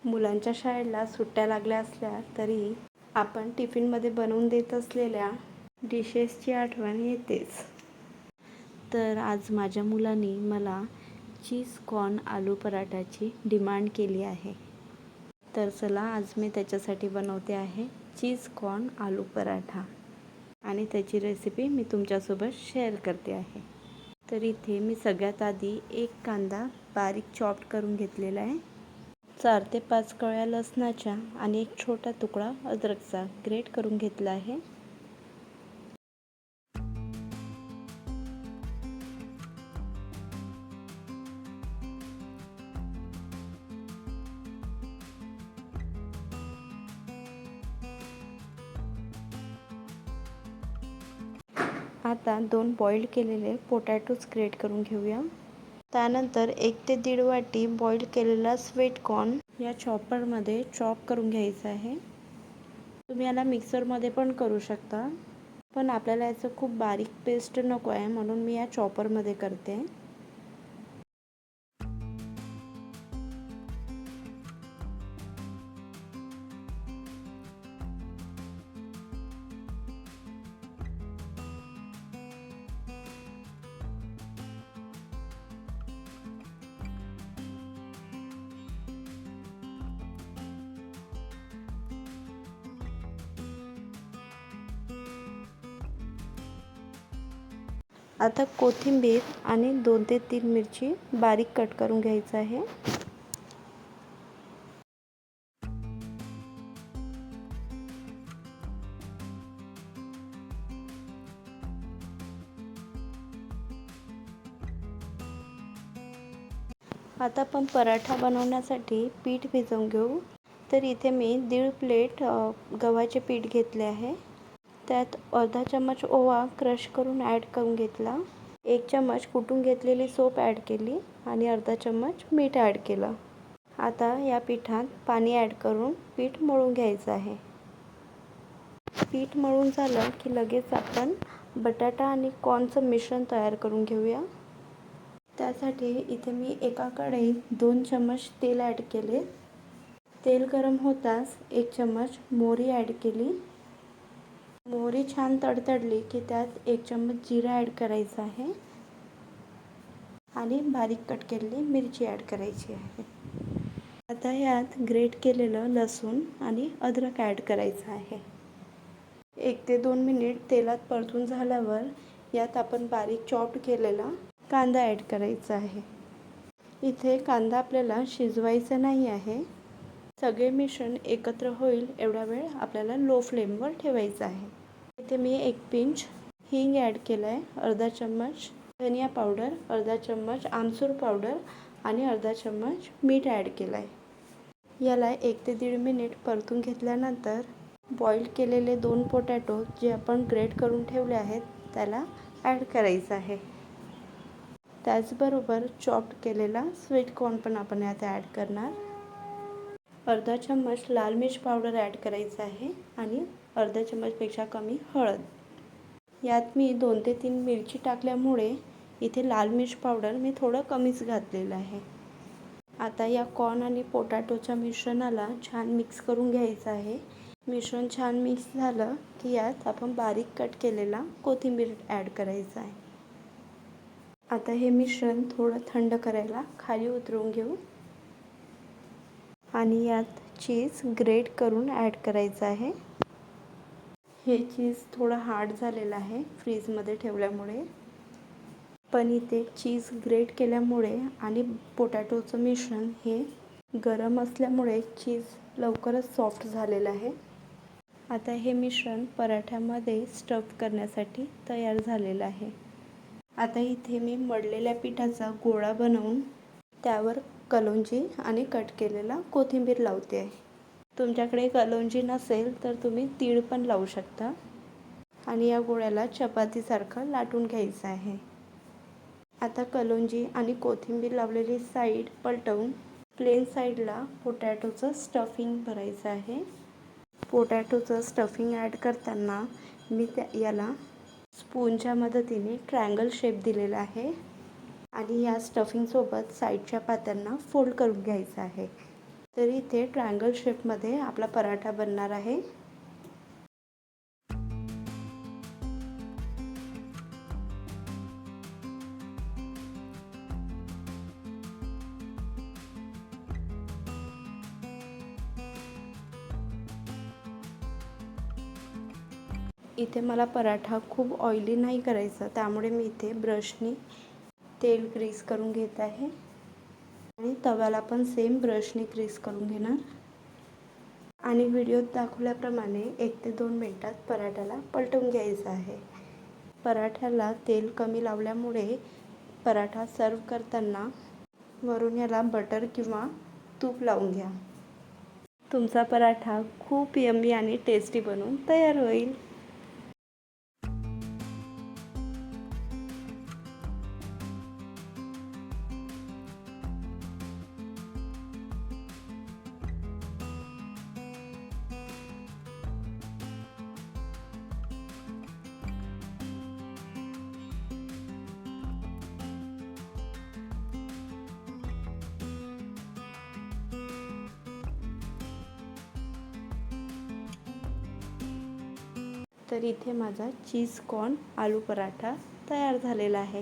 मुलांच्या शाळेला सुट्ट्या लागल्या असल्या तरी आपण टिफिनमध्ये बनवून देत असलेल्या डिशेसची आठवण येतेच. तर आज माझ्या मुलांनी मला चीज कॉर्न आलू पराठाची डिमांड केली आहे. तर चला आज मी त्याच्यासाठी बनवते आहे चीज कॉर्न आलू पराठा आणि त्याची रेसिपी मी तुमच्यासोबत शेअर करते आहे. तर इथे मी सगळ्यात आधी एक कांदा बारीक चॉप्ड करून घेतलेला आहे. 4 ते 5 कळ्या लसणाच्या आणि एक छोटा तुकडा अद्रकचा ग्रेट करून घेतला आहे. आता 2 बॉईल केलेले पोटॅटोज ग्रेट करून घेऊया. त्यानंतर 1 ते 1.5 वाटी बॉईल केलेला स्वीट कॉर्न या चॉपरमध्ये चॉप करून घ्यायचा आहे. तुम्ही याला मिक्सरमध्ये पण करू शकता, पण आपल्याला याचं खूप बारीक पेस्ट नको आहे म्हणून मी या चॉपरमध्ये करते. आता कोथिंबीर आणि 2 ते 3 मिरची बारीक कट करून घ्यायचं आहे. आता आपण पराठा बनवण्यासाठी पीठ भिजवून घेऊ. तर इथे मी 1.5 प्लेट गव्हाचे पीठ घेतले आहे. त्यात अर्धा चम्मच ओवा क्रश करून ॲड करून घेतला. 1 चम्मच कुटून घेतलेली सोप ॲड केली आणि अर्धा चम्मच मीठ ॲड केलं. आता या पिठात पाणी ॲड करून पीठ मळून घ्यायचं आहे. पीठ मळून झालं की लगेच आपण बटाटा आणि कॉर्नचं मिश्रण तयार करून घेऊया. त्यासाठी इथे मी एका कढईत 2 चम्मच तेल ॲड केले. तेल गरम होताच 1 चम्मच मोहरी ॲड केली. मोहरी छान तडतडली की त्यात 1 चम्मच जिरा ॲड करायचा आहे आणि बारीक कट केलेली मिरची ॲड करायची आहे. आता यात ग्रेट केलेलं लसूण आणि अद्रक ॲड करायचं आहे. 1 ते 2 मिनिट तेलात परतून झाल्यावर यात आपण बारीक चॉप्ड केलेला कांदा ॲड करायचा आहे. इथे कांदा आपल्याला शिजवायचा नाही आहे. सगळे मिश्रण एकत्र होईल एवढा वेळ आपल्याला लो फ्लेमवर ठेवायचं आहे. इथे मी 1 पिंच हिंग ॲड केला आहे, अर्धा चम्मच धनिया पावडर, अर्धा चम्मच आमचूर पावडर आणि अर्धा चम्मच मीठ ॲड केलं आहे. याला 1 ते 1.5 मिनिट परतून घेतल्यानंतर बॉईल केलेले 2 पोटॅटो जे आपण ग्रेट करून ठेवले आहेत त्याला ॲड करायचं आहे. त्याचबरोबर चॉप्ड केलेला स्वीट कॉर्न पण आपण यात ॲड करणार. अर्धा चम्मच लाल मिर्च पावडर ॲड करायचं आहे आणि अर्धा चम्मचपेक्षा कमी हळद. यात मी 2 ते 3 मिरची टाकल्यामुळे इथे लाल मिर्च पावडर मी थोडं कमीच घातलेलं आहे. आता या कॉर्न आणि पोटॅटोच्या मिश्रणाला छान मिक्स करून घ्यायचं आहे. मिश्रण छान मिक्स झालं की यात आपण बारीक कट केलेला कोथिंबीर ॲड करायचा आहे. आता हे मिश्रण थोडं थंड करायला खाली उतरवून घेऊ आणि यात चीज ग्रेट करून ॲड करायचं आहे. हे चीज थोडं हार्ड झालेलं आहे फ्रीजमध्ये ठेवल्यामुळे, पण इथे चीज ग्रेट केल्यामुळे आणि पोटॅटोचं मिश्रण हे गरम असल्यामुळे चीज लवकरच सॉफ्ट झालेलं आहे. आता हे मिश्रण पराठ्यामध्ये स्टफ करण्यासाठी तयार झालेलं आहे. आता इथे मी मळलेल्या पिठाचा गोळा बनवून त्यावर कलोंजी आणि कट केलेला कोथिंबीर लावते आहे. तुमच्याकडे कलोंजी नसेल तर तुम्ही तीळ पण लावू शकता आणि या गोळ्याला चपातीसारखं लाटून घ्यायचं आहे. आता कलोंजी आणि कोथिंबीर लावलेली साईड पलटवून प्लेन साईडला पोटॅटोचं स्टफिंग भरायचं आहे. पोटॅटोचं स्टफिंग ॲड करताना मी याला स्पूनच्या मदतीने ट्रायंगल शेप दिलेला आहे आणि या स्टफिंगसोबत साईडच्या पात्यांना फोल्ड करून घ्यायचं आहे. तर इथे ट्रायंगल शेपमध्ये आपला पराठा बनणार आहे. इथे मला पराठा खूप ऑइली नाही करायचा, त्यामुळे मी इथे ब्रशनी तेल ग्रीस करून घेत आहे आणि तव्याला पण सेम ब्रशनी ग्रीस करून घेणार. आणि व्हिडिओत दाखवल्याप्रमाणे 1 ते 2 मिनिटात पराठ्याला पलटवून घ्यायचं आहे. पराठ्याला तेल कमी लावल्यामुळे पराठा सर्व करताना वरून याला बटर किंवा तूप लावून घ्या. तुमचा पराठा खूप यम्मी आणि टेस्टी बनून तयार होईल. तर इथे माझा चीज कॉर्न आलू पराठा तयार झालेला आहे.